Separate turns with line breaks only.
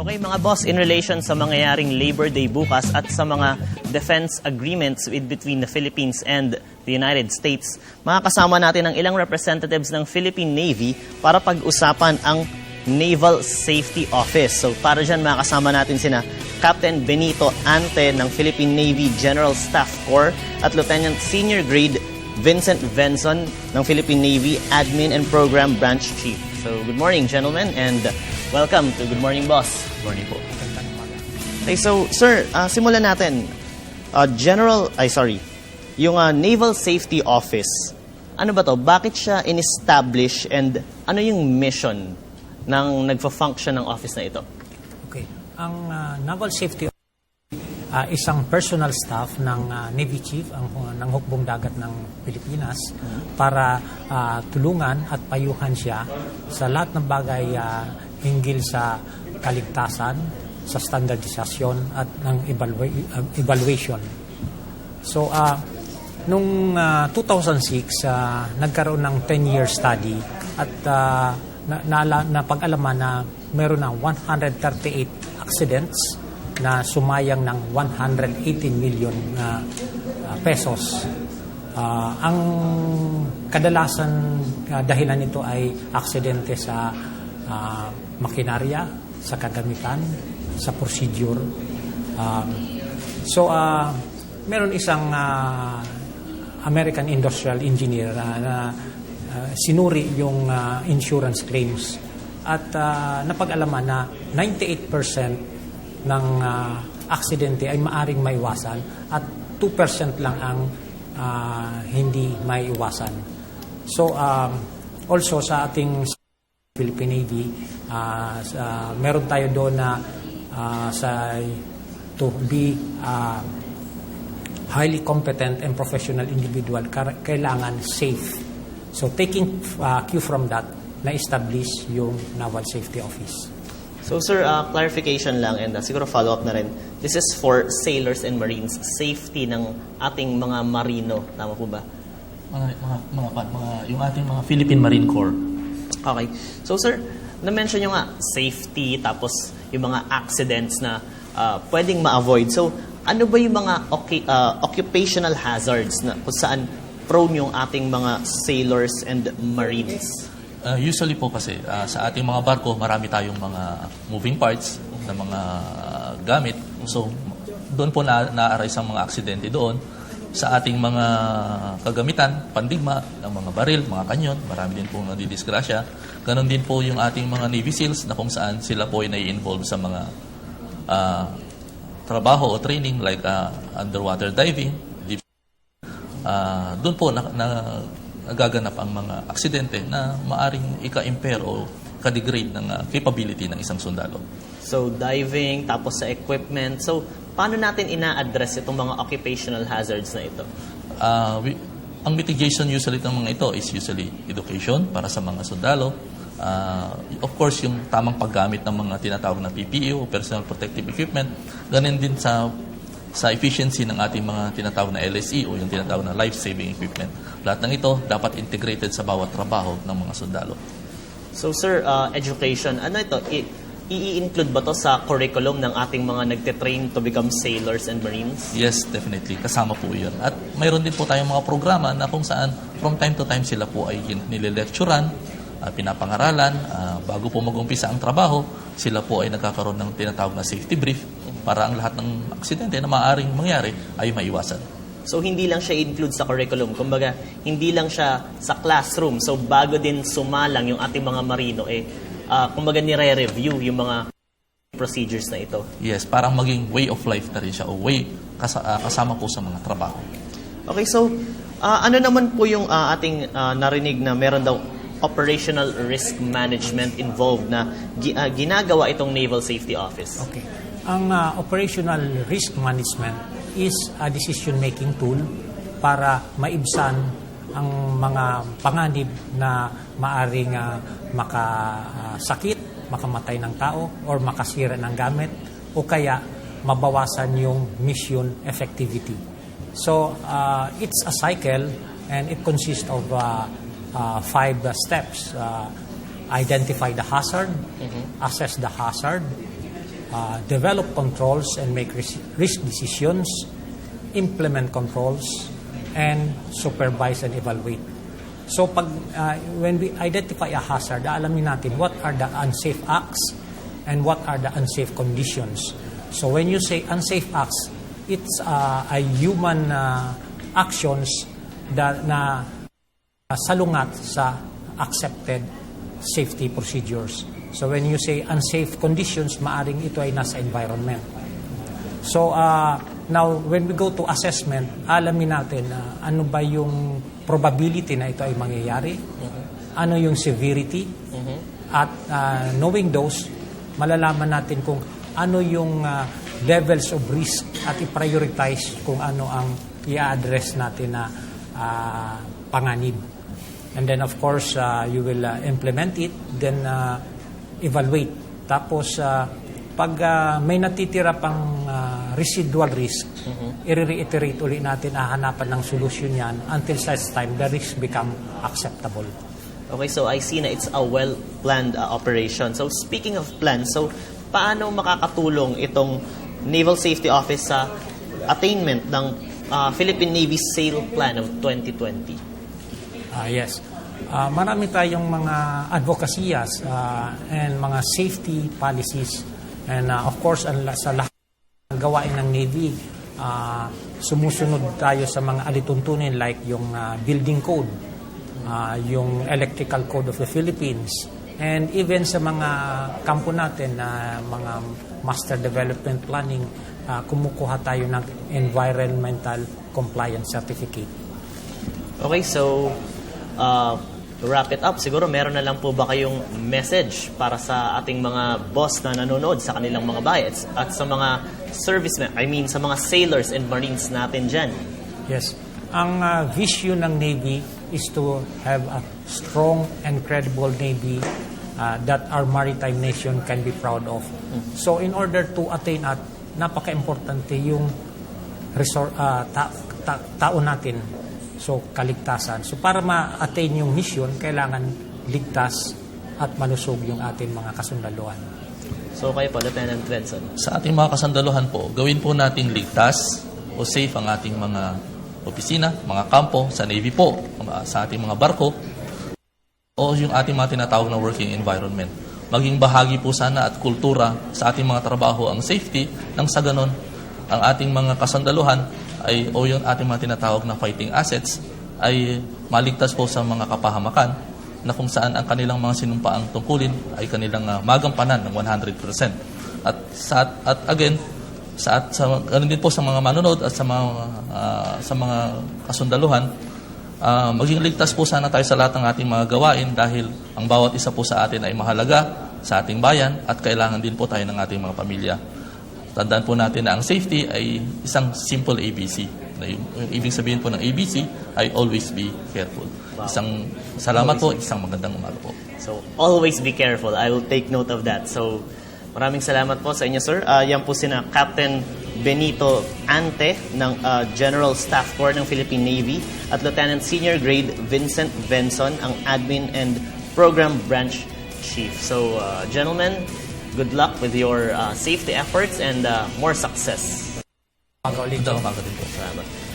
Okay mga boss, in relation sa mangyayaring Labor Day bukas at sa mga defense agreements between the Philippines and the United States, makakasama natin ang ilang representatives ng Philippine Navy para pag-usapan ang Naval Safety Office. So para dyan makakasama natin sina Captain Benito Ante ng Philippine Navy General Staff Corps at Lieutenant Senior Grade Vincent Venson ng Philippine Navy Admin and Program Branch Chief. So good morning gentlemen and welcome to Good Morning Boss.
Good morning po.
Okay, so sir, simulan natin. Yung Naval Safety Office. Ano ba to? Bakit siya in-establish and ano yung mission ng nagfa-function ng office na ito?
Okay. Ang Naval Safety Office, isang personal staff ng Navy Chief ng Hukbong Dagat ng Pilipinas para tulungan at payuhan siya sa lahat ng bagay hinggil sa kaligtasan, sa standardisasyon at ng evaluation. So, noong 2006, nagkaroon ng 10-year study at napag-alaman na meron ng 138 accidents na sumayang ng 118 million pesos. Ang kadalasan dahilan nito ay aksidente sa makinarya, sa kagamitan, sa procedure. Meron isang American industrial engineer na sinuri yung insurance claims at napag-alaman na 98% ng aksidente ay maaring maiwasan at 2% lang ang hindi maiwasan. So, also sa ating Philippine Navy, meron tayo doon na to be highly competent and professional individual, kailangan safe. So, taking cue from that, na-establish yung Naval Safety Office.
So sir, clarification lang and siguro follow-up na rin. This is for sailors and marines, safety ng ating mga marino. Tama po ba?
Yung ating mga Philippine Marine Corps.
Okay. So sir, na-mention nyo nga safety tapos yung mga accidents na pwedeng ma-avoid. So ano ba yung mga occupational hazards na kung saan prone yung ating mga sailors and marines?
Usually po kasi sa ating mga barko, marami tayong mga moving parts na mga gamit. So doon po na-arise ang mga aksidente doon. Sa ating mga kagamitan, pandigma, ng mga baril, mga kanyon, marami din po nadidisgrasya. Ganon din po yung ating mga Navy SEALs na kung saan sila po ay nai-involve sa mga trabaho o training like underwater diving. Doon po nagaganap ang mga aksidente na maaring ika-impair o ka-degrade ng capability ng isang sundalo.
So, diving, tapos sa equipment. So, paano natin ina-address itong mga occupational hazards na ito?
Ang mitigation usually ng mga ito is usually education para sa mga sundalo. Of course, yung tamang paggamit ng mga tinatawag na PPE o personal protective equipment. Ganun din sa efficiency ng ating mga tinatawag na LSE o yung tinatawag na life-saving equipment. Lahat ng ito dapat integrated sa bawat trabaho ng mga sundalo.
So sir, education, ano ito? I-include ba to sa curriculum ng ating mga nagte-train to become sailors and marines?
Yes, definitely. Kasama po yun. At mayroon din po tayong mga programa na kung saan from time to time sila po ay nililecturan, pinapangaralan, bago po mag-umpisa ang trabaho, sila po ay nagkakaroon ng tinatawag na safety brief para ang lahat ng aksidente na maaaring mangyari ay maiwasan.
So, hindi lang siya include sa curriculum. Kumbaga, hindi lang siya sa classroom. So, bago din sumalang yung ating mga marino, kumbaga nire-review yung mga procedures na ito.
Yes, parang maging way of life na rin siya o way kasama po sa mga trabaho.
Okay, so, ano naman po yung ating narinig na meron daw operational risk management involved na ginagawa itong Naval Safety Office?
Okay. Ang operational risk management is a decision-making tool para maibsan ang mga panganib na maaring makasakit, makamatay ng tao, or makasira ng gamit, o kaya mabawasan yung mission effectivity. So, it's a cycle and it consists of 5 steps. Identify the hazard, assess the hazard, develop controls and make risk decisions, implement controls, and supervise and evaluate. So when we identify a hazard, alamin natin what are the unsafe acts and what are the unsafe conditions. So when you say unsafe acts, it's a human actions na salungat sa accepted safety procedures. So when you say unsafe conditions, maaring ito ay nasa environment. So now, when we go to assessment, alamin natin ano ba yung probability na ito ay mangyayari, ano yung severity, at knowing those, malalaman natin kung ano yung levels of risk at i-prioritize kung ano ang i-address natin na panganib. And then of course, you will implement it, then evaluate. Tapos, pag may natitira pang residual risk, i-reiterate ulit natin, hahanapan ng solusyon yan until such time the risk become acceptable.
Okay, so I see na it's a well-planned operation. So speaking of plans, so paano makakatulong itong Naval Safety Office sa attainment ng Philippine Navy SAIL Plan of 2020?
Yes. Marami tayong mga advocasiyas and mga safety policies. And of course, sa lahat ng gawain ng Navy, sumusunod tayo sa mga alituntunin like yung building code, yung electrical code of the Philippines, and even sa mga kampo natin na mga master development planning, kumukuha tayo ng environmental compliance certificate.
Okay, so to wrap it up, siguro meron na lang po ba kayong message para sa ating mga boss na nanonood sa kanilang mga bayets at sa mga servicemen, sa mga sailors and marines natin dyan?
Yes. Ang vision ng Navy is to have a strong and credible Navy that our maritime nation can be proud of. So in order to attain at napaka-importante yung tao natin. So, kaligtasan. So, para ma-attain yung mission, kailangan ligtas at malusog yung ating mga kasundaluhan.
So, kayo po, Lieutenant Benson.
Sa ating mga kasandaluhan po, gawin po nating ligtas o safe ang ating mga opisina, mga kampo, sa Navy po, sa ating mga barko, o yung ating mga tinatawag na working environment. Maging bahagi po sana at kultura sa ating mga trabaho ang safety, nang sa ganon, ang ating mga kasandaluhan o yung ating mga tinatawag na fighting assets ay maligtas po sa mga kapahamakan na kung saan ang kanilang mga sinumpaang tungkulin ay kanilang magampanan ng 100%. At again, ganun din po sa mga manonood at sa mga kasundaluhan, maging ligtas po sana tayo sa lahat ng ating mga gawain dahil ang bawat isa po sa atin ay mahalaga sa ating bayan at kailangan din po tayo ng ating mga pamilya. Tandaan po natin na ang safety ay isang simple ABC. Yung ibig sabihin po ng ABC ay always be careful.
Wow.
Salamat po, isang magandang umaga po.
So, always be careful. I will take note of that. So, maraming salamat po sa inyo, sir. Yan po sina Captain Benito Ante ng General Staff Corps ng Philippine Navy at Lieutenant Senior Grade Vincent Benson, ang Admin and Program Branch Chief. So, gentlemen, good luck with your safety efforts and more success.
Magandang umaga din po.
Salamat.